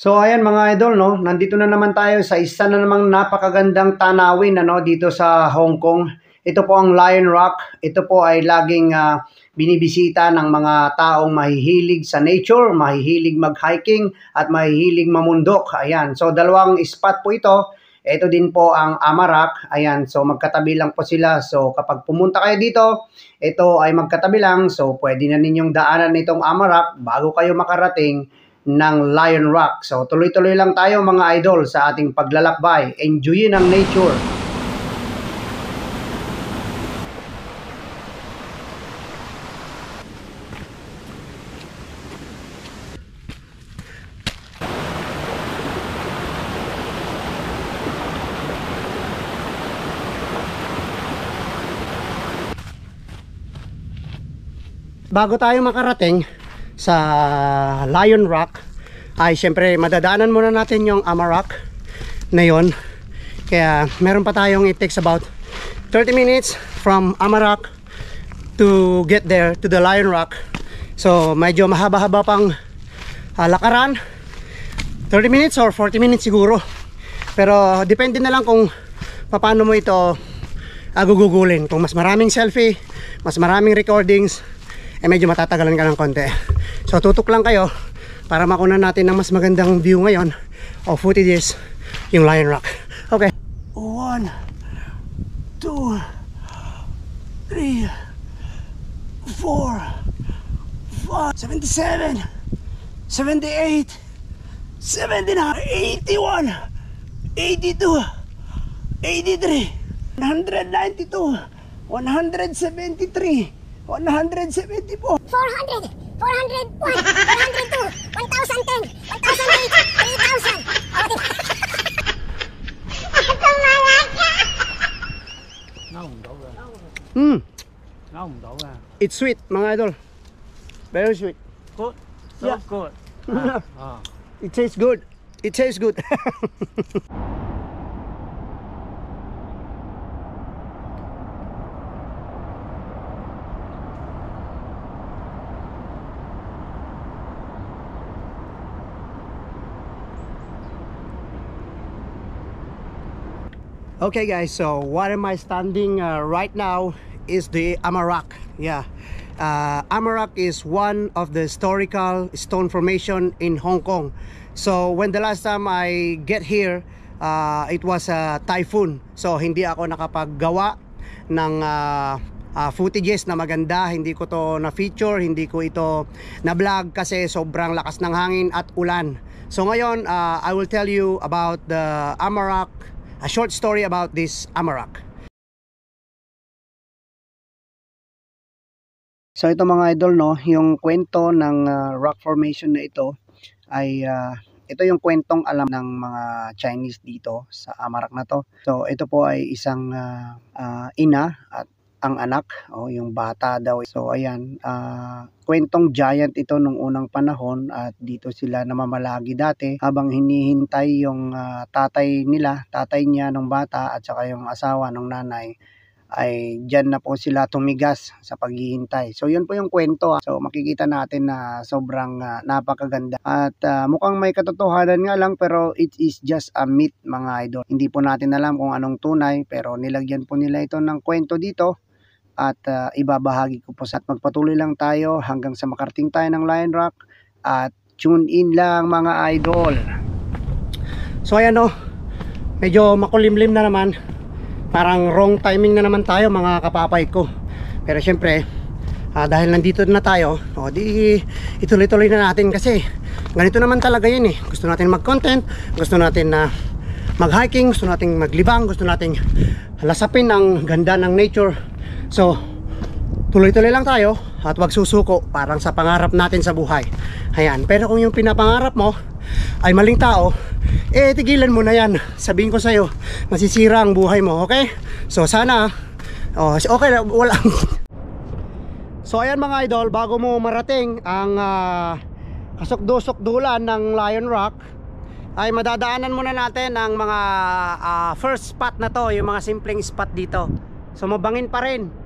So ayan mga idol, no, nandito na naman tayo sa isa na namang napakagandang tanawin dito sa Hong Kong. Ito po ang Lion Rock. Ito po ay laging binibisita ng mga taong mahihilig sa nature, mahihilig mag-hiking at mahihilig mamundok. Ayan, so dalawang spot po ito. Ito din po ang Amarak. Ayan, so magkatabi lang po sila. So kapag pumunta kayo dito, ito ay magkatabi lang. So pwede na ninyong daanan itong Amarak bago kayo makarating ng Lion Rock. So tuloy-tuloy lang tayo mga idol sa ating paglalakbay. Enjoyin ang nature. Bago tayo makarating sa Lion Rock ay syempre madadaanan muna natin yung Amarak na yon. Kaya meron pa tayong, it takes about 30 minutes from Amarak to get there to the Lion Rock. So medyo mahaba-haba pang lakaran, 30 minutes or 40 minutes siguro, pero depende na lang kung paano mo ito gugugulin. Kung mas maraming selfie, mas maraming recordings, medyo matatagalan ka ng konti. So tutok lang kayo para makuha natin ng mas magandang view ngayon of footages yung Lion Rock. Okay, 1 2 3 4 5 77 78 79 81 82 83 192 173 174 400, 401, 402, 1010, 1008, 3000. It's sweet mga idol. Very sweet. Good. So Yeah. good. It tastes good. It tastes good. Okay guys, so what am I standing right now is the Amarak. Yeah, Amarak is one of the historical stone formation in Hong Kong. So when the last time I get here, it was a typhoon. So hindi ako nakapaggawa ng footages na maganda. Hindi ko to na-feature, hindi ko ito na-vlog kasi sobrang lakas ng hangin at ulan. So ngayon, I will tell you about the Amarak, a short story about this Amarak. So ito mga idol, no, yung kwento ng rock formation na ito ay ito yung kwentong alam ng mga Chinese dito sa Amarak na to. So ito po ay isang ina at ang anak, yung bata daw. So ayan, kwentong giant ito nung unang panahon at dito sila namamalagi dati habang hinihintay yung tatay niya nung bata at saka yung asawa nung nanay ay dyan na po sila tumigas sa paghihintay. So yun po yung kwento. So makikita natin na sobrang napakaganda at mukhang may katotohanan nga lang, pero it is just a myth mga idol. Hindi po natin alam kung anong tunay, pero nilagyan po nila ito ng kwento dito at ibabahagi ko po at magpatuloy lang tayo hanggang sa makarating tayo ng Lion Rock at tune in lang mga idol. So ayan, medyo makulimlim na naman, parang wrong timing na naman tayo mga kapapay ko, pero syempre dahil nandito na tayo, di ituloy-tuloy na natin kasi ganito naman talaga yun gusto natin mag-content, gusto natin na mag-hiking, gusto natin maglibang, gusto natin lasapin ang ganda ng nature. So tuloy-tuloy lang tayo at wag susuko parang sa pangarap natin sa buhay. Ayan, pero kung yung pinapangarap mo ay maling tao, tigilan mo na yan. Sabihin ko sa'yo, masisira ang buhay mo, okay? So sana okay na, wala. So ayan mga idol, bago mo marating ang kasukdo-sukdulan ng Lion Rock ay madadaanan muna natin ang mga first spot na to, yung mga simpleng spot dito. So mabangin pa rin.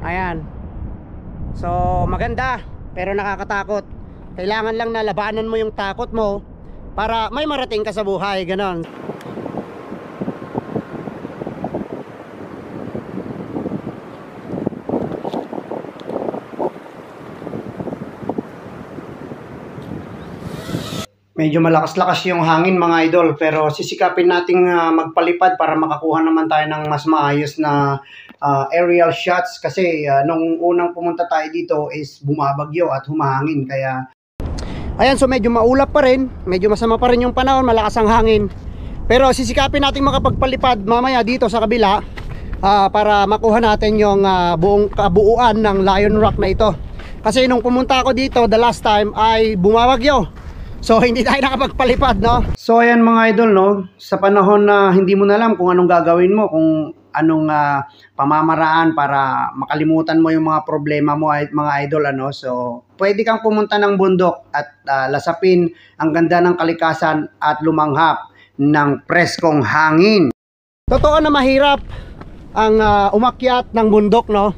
Ayan. So maganda pero nakakatakot. Kailangan lang na labanan mo yung takot mo para may marating ka sa buhay, ganon. Medyo malakas-lakas yung hangin mga idol, pero sisikapin nating magpalipad para makakuha naman tayo ng mas maayos na aerial shots kasi nung unang pumunta tayo dito is bumabagyo at humahangin, kaya ayan, so medyo maulap pa rin, medyo masama pa rin yung panahon, malakas ang hangin, pero sisikapin nating makapagpalipad mamaya dito sa kabila para makuha natin yung buong kabuuan ng Lion Rock na ito. Kasi nung pumunta ako dito the last time ay bumabagyo, so hindi tayo nakapagpalipad, no? So ayan mga idol, no, sa panahon na hindi mo na alam kung anong gagawin mo, kung anong pamamaraan para makalimutan mo yung mga problema mo, mga idol, ano, so pwede kang pumunta ng bundok at lasapin ang ganda ng kalikasan at lumanghap ng preskong hangin. Totoo na mahirap ang umakyat ng bundok, no,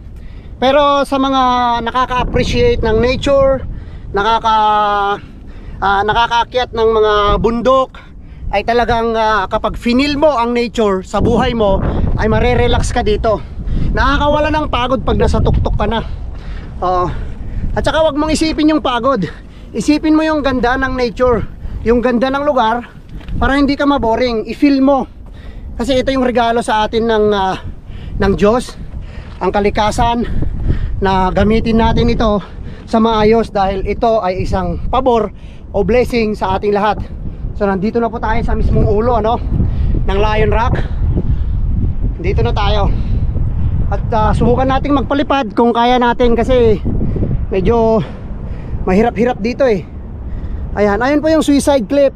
pero sa mga nakaka-appreciate ng nature, nakakaakyat ng mga bundok, ay talagang kapag finil mo ang nature sa buhay mo ay marerelax ka dito. Nakakawala ng pagod pag nasa tuktok ka na. At saka wag mong isipin yung pagod, isipin mo yung ganda ng nature, yung ganda ng lugar, para hindi ka maboring. I-feel mo, kasi ito yung regalo sa atin ng Diyos, ang kalikasan, na gamitin natin ito sa maayos dahil ito ay isang pabor o blessing sa ating lahat. So nandito na po tayo sa mismong ulo, ano, ng Lion Rock. Dito na tayo. At subukan nating magpalipad kung kaya natin kasi medyo mahirap-hirap dito eh. Ayan, ayun po yung Suicide Cliff.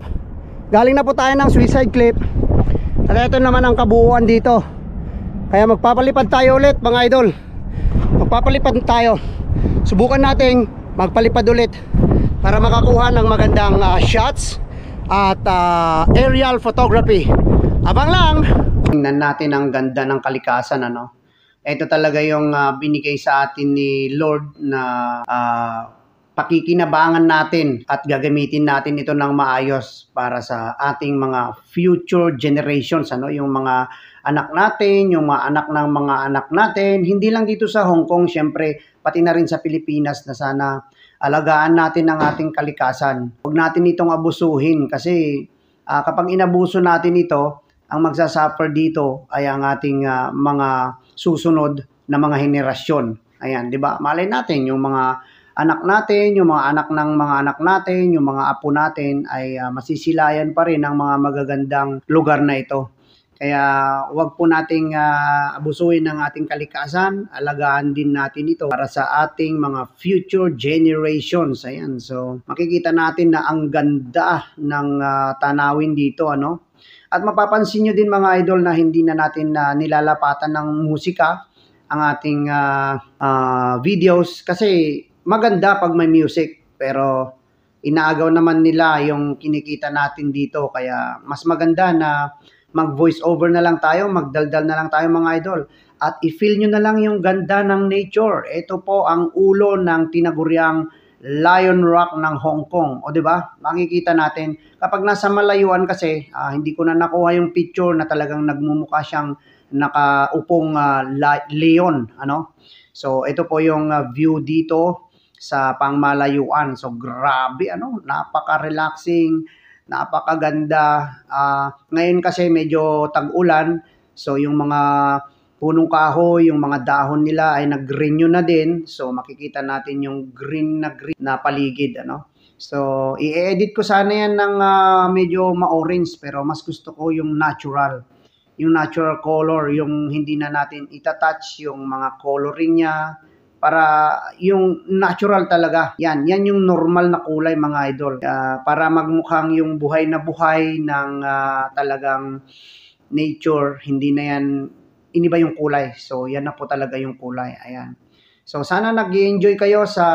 Galing na po tayo ng Suicide Cliff. At ito naman ang kabuuan dito. Kaya magpapalipad tayo ulit mga idol. Magpapalipad tayo. Subukan nating magpalipad ulit para makakuha ng magandang shots at aerial photography. Abang lang! Tingnan natin ang ganda ng kalikasan, ano. Ito talaga yung binigay sa atin ni Lord na pakikinabangan natin at gagamitin natin ito ng maayos para sa ating mga future generations, ano, yung mga anak natin, yung mga anak ng mga anak natin, hindi lang dito sa Hong Kong, syempre pati na rin sa Pilipinas, na sana alagaan natin ang ating kalikasan. Huwag natin itong abusuhin kasi kapag inabuso natin ito, ang magsasuffer dito ay ang ating mga susunod na mga henerasyon. Ayan, 'di ba? Malay natin yung mga anak natin, yung mga anak ng mga anak natin, yung mga apo natin ay masisilayan pa rin ang mga magagandang lugar na ito. Kaya wag po nating abusuhin ang ating kalikasan, alagaan din natin ito para sa ating mga future generations. Ayan, so makikita natin na ang ganda ng tanawin dito, ano? At mapapansin nyo din mga idol na hindi na natin nilalapatan ng musika ang ating videos kasi maganda pag may music, pero inaagaw naman nila yung kinikita natin dito, kaya mas maganda na mag voice over na lang tayo, magdaldal na lang tayo mga idol, at i-feel nyo na lang yung ganda ng nature. Ito po ang ulo ng tinaguriang Lion Rock ng Hong Kong, o di ba? Makikita natin kapag nasa malayuan kasi hindi ko na nakuha yung picture na talagang nagmumukha siyang nakaupong leon, ano? So ito po yung view dito sa pangmalayuan. So grabe, ano, napaka-relaxing, napakaganda. Ngayon kasi medyo tag-ulan, so yung mga punong kahoy, yung mga dahon nila ay nag-renew na din. So makikita natin yung green na paligid, ano. So i-edit ko sana yan ng medyo ma-orange, pero mas gusto ko yung natural. Yung natural color, yung hindi na natin itatouch yung mga coloring niya, para yung natural talaga. Yan yung normal na kulay mga idol. Para magmukhang yung buhay na buhay ng talagang nature, hindi na yan iniba yung kulay. So yan na po talaga yung kulay. Ayan. So sana nag-enjoy kayo sa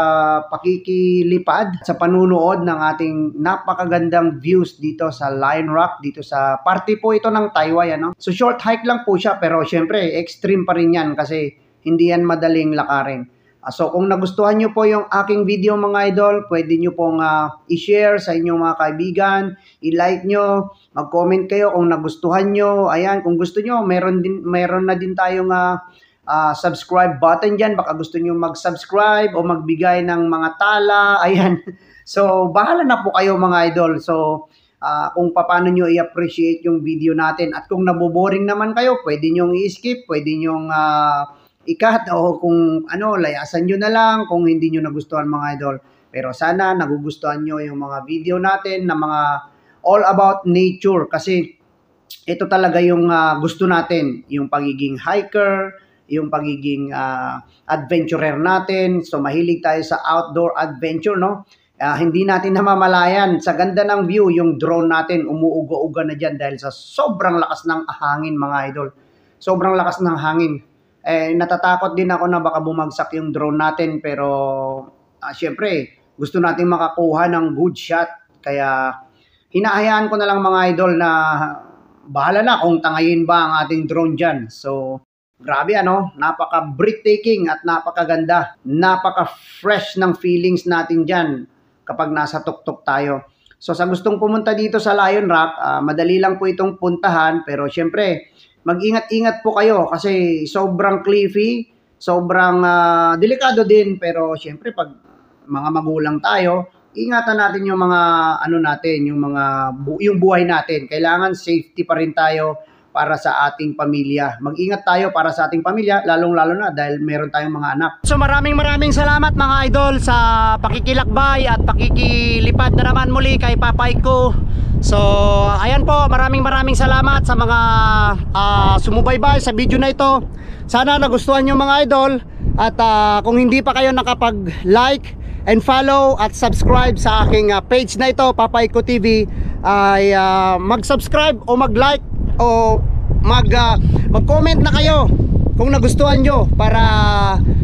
pakikilipad, sa panunood ng ating napakagandang views dito sa Lion Rock, dito sa party po ito ng Taiwan, ano. So short hike lang po siya, pero syempre extreme pa rin yan kasi hindi yan madaling lakarin. So kung nagustuhan nyo po yung aking video mga idol, pwede nyo pong i-share sa inyong mga kaibigan, i-like nyo, mag-comment kayo kung nagustuhan nyo. Ayan, kung gusto nyo, meron na din tayong subscribe button dyan. Baka gusto nyo mag-subscribe o magbigay ng mga tala. Ayan. So bahala na po kayo mga idol. So kung paano nyo i-appreciate yung video natin. At kung naboboring naman kayo, pwede nyo i-skip, pwede nyo ikat o kung layasan nyo na lang kung hindi nyo nagustuhan mga idol. Pero sana nagugustuhan nyo yung mga video natin na mga all about nature kasi ito talaga yung gusto natin, yung pagiging hiker, yung pagiging adventurer natin. So mahilig tayo sa outdoor adventure, no? Hindi natin namamalayan sa ganda ng view yung drone natin umuuga-uga na dyan dahil sa sobrang lakas ng hangin mga idol. Sobrang lakas ng hangin. Natatakot din ako na baka bumagsak yung drone natin pero syempre gusto natin makakuha ng good shot kaya hinahayaan ko na lang mga idol na bahala na kung tangayin ba ang ating drone dyan. So grabe napaka breathtaking at napakaganda, napaka fresh ng feelings natin dyan kapag nasa tuktok tayo. So sa gustong pumunta dito sa Lion Rock, madali lang po itong puntahan pero syempre mag-ingat-ingat po kayo kasi sobrang cliffy, sobrang delikado din pero syempre pag mga magulang tayo, ingatan natin yung mga yung buhay natin. Kailangan safety pa rin tayo para sa ating pamilya. Mag-ingat tayo para sa ating pamilya, lalong-lalo na dahil meron tayong mga anak. So maraming salamat mga idol sa pakikilakbay at pakikilipad na naman muli kay Papay ko. So ayan po, maraming salamat sa mga sumubaybay sa video na ito. Sana nagustuhan nyo mga idol. At kung hindi pa kayo nakapag-like and follow at subscribe sa aking page na ito, Papay ko TV, ay mag-subscribe o mag-like o mag-comment na kayo kung nagustuhan nyo para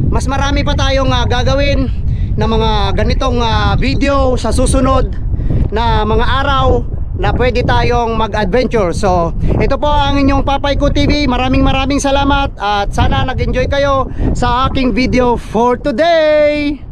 mas marami pa tayong gagawin na mga ganitong video sa susunod na mga araw na pwede tayong mag-adventure. So ito po ang inyong Papay ko TV. Maraming salamat at sana nag-enjoy kayo sa aking video for today.